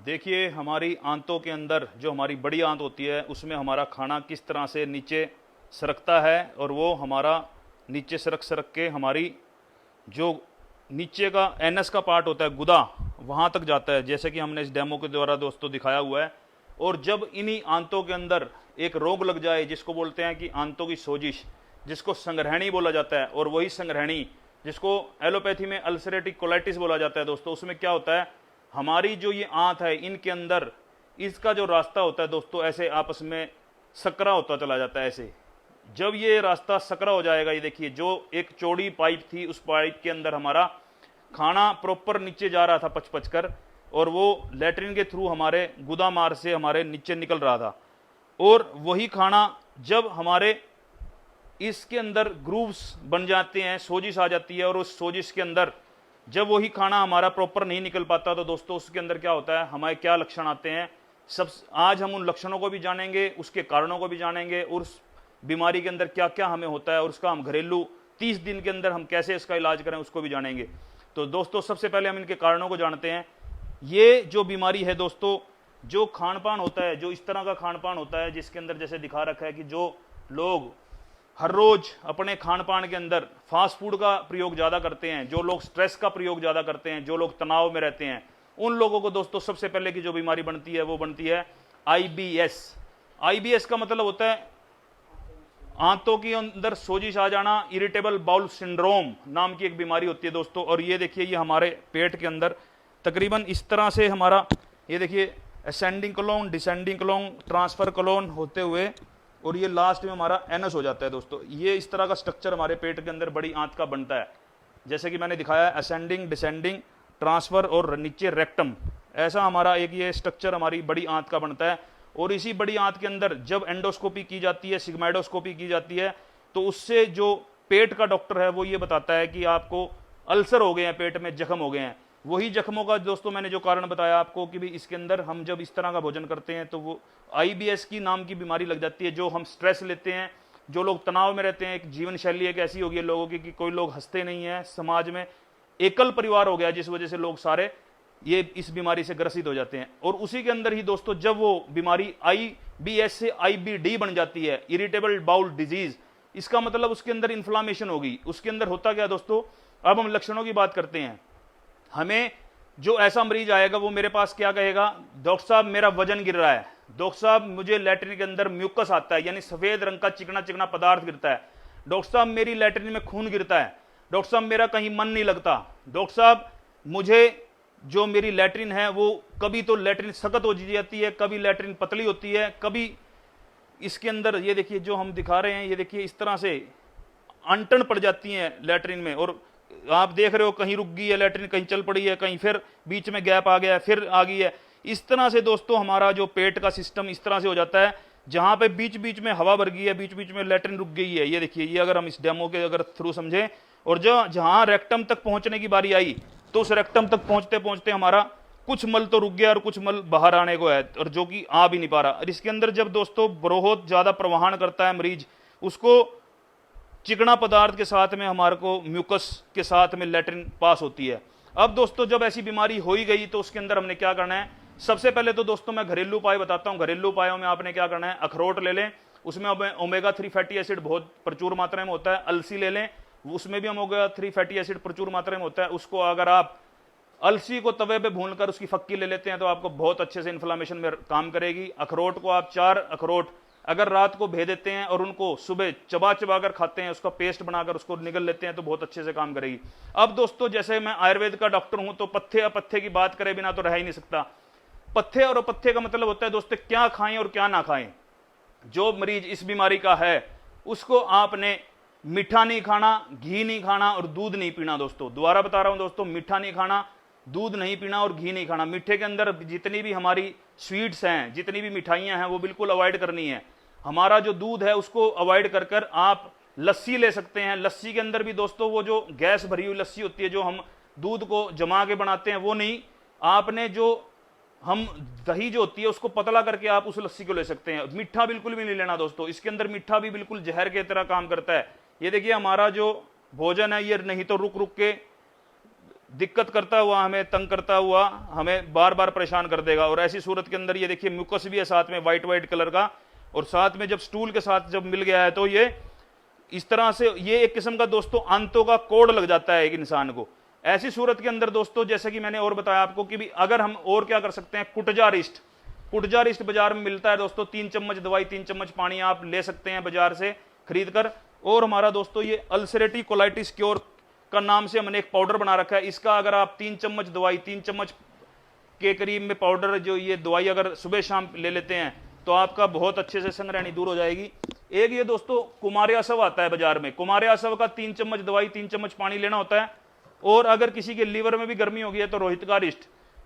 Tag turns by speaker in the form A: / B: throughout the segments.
A: देखिए हमारी आंतों के अंदर जो हमारी बड़ी आंत होती है उसमें हमारा खाना किस तरह से नीचे सरकता है और वो हमारा नीचे सरक सरक के हमारी जो नीचे का एनएस का पार्ट होता है गुदा वहाँ तक जाता है, जैसे कि हमने इस डेमो के द्वारा दोस्तों दिखाया हुआ है। और जब इन्हीं आंतों के अंदर एक रोग लग जाए जिसको बोलते हैं कि आंतों की सोजिश, जिसको संग्रहणी बोला जाता है, और वही संग्रहणी जिसको एलोपैथी में अल्सरेटिव कोलाइटिस बोला जाता है दोस्तों, उसमें क्या होता है हमारी जो ये आंत है इनके अंदर इसका जो रास्ता होता है दोस्तों ऐसे आपस में सकरा होता चला जाता है। ऐसे जब ये रास्ता सकरा हो जाएगा, ये देखिए जो एक चौड़ी पाइप थी उस पाइप के अंदर हमारा खाना प्रॉपर नीचे जा रहा था पच पच कर, और वो लेटरिन के थ्रू हमारे गुदा मार से हमारे नीचे निकल रहा था। और वही खाना जब हमारे इसके अंदर ग्रूव्स बन जाते हैं, सोजिश आ जाती है, और उस सोजिश के अंदर जब वही खाना हमारा प्रॉपर नहीं निकल पाता तो दोस्तों उसके अंदर क्या होता है, हमारे क्या लक्षण आते हैं। सब आज हम उन लक्षणों को भी जानेंगे, उसके कारणों को भी जानेंगे, और उस बीमारी के अंदर क्या क्या हमें होता है और उसका हम घरेलू 30 दिन के अंदर हम कैसे इसका इलाज करें उसको भी जानेंगे। तो दोस्तों सबसे पहले हम इनके कारणों को जानते हैं। ये जो बीमारी है दोस्तों, जो खान पान होता है, जो इस तरह का खान पान होता है जिसके अंदर जैसे दिखा रखा है कि जो लोग हर रोज अपने खान पान के अंदर फास्ट फूड का प्रयोग ज़्यादा करते हैं, जो लोग स्ट्रेस का प्रयोग ज़्यादा करते हैं, जो लोग तनाव में रहते हैं, उन लोगों को दोस्तों सबसे पहले की जो बीमारी बनती है वो बनती है IBS। IBS का मतलब होता है आंतों के अंदर सोजिश आ जाना, इरिटेबल बाउल सिंड्रोम नाम की एक बीमारी होती है दोस्तों। और ये देखिए ये हमारे पेट के अंदर तकरीबन इस तरह से हमारा ये देखिए ascending colon, descending colon, transfer colon होते हुए और ये लास्ट में हमारा एनस हो जाता है दोस्तों। ये इस तरह का स्ट्रक्चर हमारे पेट के अंदर बड़ी आंत का बनता है, जैसे कि मैंने दिखाया असेंडिंग, डिसेंडिंग, ट्रांसफर और नीचे रेक्टम, ऐसा हमारा एक ये स्ट्रक्चर हमारी बड़ी आंत का बनता है। और इसी बड़ी आंत के अंदर जब एंडोस्कोपी की जाती है, सिग्माइडोस्कोपी की जाती है, तो उससे जो पेट का डॉक्टर है वो ये बताता है कि आपको अल्सर हो गए हैं, पेट में जख्म हो गए हैं। वही जख्मों का दोस्तों मैंने जो कारण बताया आपको कि भी इसके अंदर हम जब इस तरह का भोजन करते हैं तो वो IBS की नाम की बीमारी लग जाती है। जो हम स्ट्रेस लेते हैं, जो लोग तनाव में रहते हैं, एक जीवन शैली एक ऐसी होगी लोगों की कि कोई लोग हंसते नहीं है, समाज में एकल परिवार हो गया जिस वजह से लोग सारे ये इस बीमारी से ग्रसित हो जाते हैं। और उसी के अंदर ही दोस्तों जब वो बीमारी IBS से IBD बन जाती है, इरिटेबल बाउल डिजीज, इसका मतलब उसके अंदर इन्फ्लामेशन होगी। उसके अंदर होता क्या दोस्तों, अब हम लक्षणों की बात करते हैं। हमें जो ऐसा मरीज आएगा वो मेरे पास क्या कहेगा, डॉक्टर साहब मेरा वजन गिर रहा है, डॉक्टर साहब मुझे लैट्रिन के अंदर म्यूकस आता है, यानी सफेद रंग का चिकना चिकना पदार्थ गिरता है, डॉक्टर साहब मेरी लैट्रिन में खून गिरता है, डॉक्टर साहब मेरा कहीं मन नहीं लगता, डॉक्टर साहब मुझे जो मेरी लैट्रिन है वो कभी तो लैट्रिन सख्त हो जाती है, कभी लैट्रिन पतली होती है, कभी इसके अंदर ये देखिए जो हम दिखा रहे हैं, ये देखिए इस तरह से अनटन पड़ जाती हैं लैट्रिन में, और आप देख रहे हो कहीं रुक गई है लैट्रिन, कहीं चल पड़ी है, कहीं फिर बीच में गैप आ गया है, फिर आ गई है। इस तरह से दोस्तों हमारा जो पेट का सिस्टम इस तरह से हो जाता है, जहां पे बीच बीच में हवा भर गई है, बीच बीच में लैट्रिन रुक गई है। ये देखिए ये अगर हम इस डेमो के अगर थ्रू समझें, और जो जहां रेक्टम तक पहुंचने की बारी आई तो उस रेक्टम तक पहुंचते पहुंचते हमारा कुछ मल तो रुक गया और कुछ मल बाहर आने को है, और जो कि आ भी नहीं पा रहा। और इसके अंदर जब दोस्तों बहुत ज्यादा प्रवाहन करता है मरीज, उसको चिकना पदार्थ के साथ में हमारे को म्यूकस के साथ में लैट्रिन पास होती है। अब दोस्तों जब ऐसी बीमारी हो ही गई तो उसके अंदर हमने क्या करना है, सबसे पहले तो दोस्तों मैं घरेलू उपाय बताता हूं। घरेलू उपायों में आपने क्या करना है, अखरोट ले लें, उसमें ओमेगा 3 फैटी एसिड बहुत प्रचुर मात्रा में होता है। अलसी ले लें, उसमें भी ओमेगा 3 फैटी एसिड प्रचुर मात्रा में होता है। उसको अगर आप अलसी को तवे पे भूनकर उसकी फक्की ले लेते हैं तो आपको बहुत अच्छे से इन्फ्लामेशन में काम करेगी। अखरोट को आप 4 अखरोट अगर रात को भे देते हैं और उनको सुबह चबा चबा कर खाते हैं, उसका पेस्ट बनाकर उसको निगल लेते हैं तो बहुत अच्छे से काम करेगी। अब दोस्तों जैसे मैं आयुर्वेद का डॉक्टर हूं तो पथ्य अपथ्य की बात करे बिना तो रह ही नहीं सकता। पथ्य और अपथ्य का मतलब होता है दोस्तों क्या खाएं और क्या ना खाएं। जो मरीज इस बीमारी का है उसको आपने मीठा नहीं खाना, घी नहीं खाना और दूध नहीं पीना। दोस्तों दोबारा बता रहा हूं दोस्तों, मीठा नहीं खाना, दूध नहीं पीना और घी नहीं खाना। मीठे के अंदर जितनी भी हमारी स्वीट्स हैं, जितनी भी मिठाइयां हैं वो बिल्कुल अवॉइड करनी है। हमारा जो दूध है उसको अवॉइड कर कर आप लस्सी ले सकते हैं। लस्सी के अंदर भी दोस्तों वो जो गैस भरी हुई लस्सी होती है, जो हम दूध को जमा के बनाते हैं, वो नहीं, आपने जो हम दही जो होती है उसको पतला करके आप उस लस्सी को ले सकते हैं। मीठा बिल्कुल भी नहीं लेना दोस्तों, इसके अंदर मीठा भी बिल्कुल जहर के तरह काम करता है। ये देखिए हमारा जो भोजन है ये नहीं तो रुक रुक के दिक्कत करता हुआ, हमें तंग करता हुआ, हमें बार बार परेशान कर देगा। और ऐसी सूरत के अंदर ये देखिए म्यूकस भी है साथ में, वाइट कलर का, और साथ में जब स्टूल के साथ जब मिल गया है तो ये इस तरह से ये एक किस्म का दोस्तों आंतों का कोड लग जाता है एक इंसान को। ऐसी सूरत के अंदर दोस्तों जैसे कि मैंने और बताया आपको कि भी अगर हम और क्या कर सकते हैं, कुटजा रिस्ट बाजार में मिलता है दोस्तों। 3 चम्मच दवाई 3 चम्मच पानी आप ले सकते हैं बाजार से खरीद कर। और हमारा दोस्तों ये अल्सरेटिव कोलाइटिस क्योर का नाम से हमने एक पाउडर बना रखा है। इसका अगर आप 3 चम्मच दवाई 3 चम्मच के करीब में पाउडर जो ये दवाई अगर सुबह शाम ले लेते हैं तो आपका बहुत अच्छे से संग्रहणी दूर हो जाएगी। एक ये दोस्तों कुमार्यासव आता है बाजार में, कुमार्यासव का 3 चम्मच दवाई 3 चम्मच पानी लेना होता है। और अगर किसी के लीवर में भी गर्मी हो गई है तो रोहित का रिस्ट,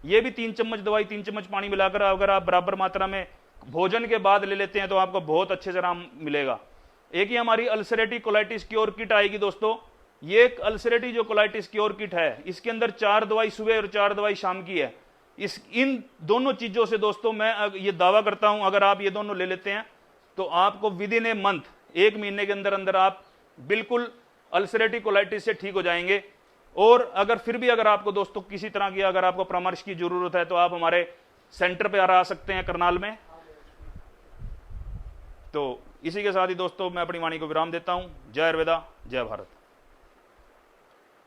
A: ये भी 3 चम्मच दवाई 3 चम्मच पानी मिलाकर अगर आप बराबर मात्रा में भोजन के बाद ले लेते हैं तो आपको बहुत अच्छे से आराम मिलेगा। एक ही हमारी अल्सरेटिव कोलाइटिस क्योर किट आएगी दोस्तों। ये एक अल्सरेटिव जो कोलाइटिस क्योर किट है, इसके अंदर 4 दवाई सुबह और 4 दवाई शाम की है। इन दोनों चीजों से दोस्तों मैं ये दावा करता हूं, अगर आप ये दोनों ले लेते हैं तो आपको विद इन ए मंथ, 1 महीने के अंदर अंदर आप बिल्कुल अल्सरेटिव कोलाइटिस से ठीक हो जाएंगे। और अगर फिर भी अगर आपको दोस्तों किसी तरह की अगर आपको परामर्श की जरूरत है तो आप हमारे सेंटर पे आ सकते हैं करनाल में। तो इसी के साथ ही दोस्तों मैं अपनी वाणी को विराम देता हूं। जय आयुर्वेदा, जय भारत।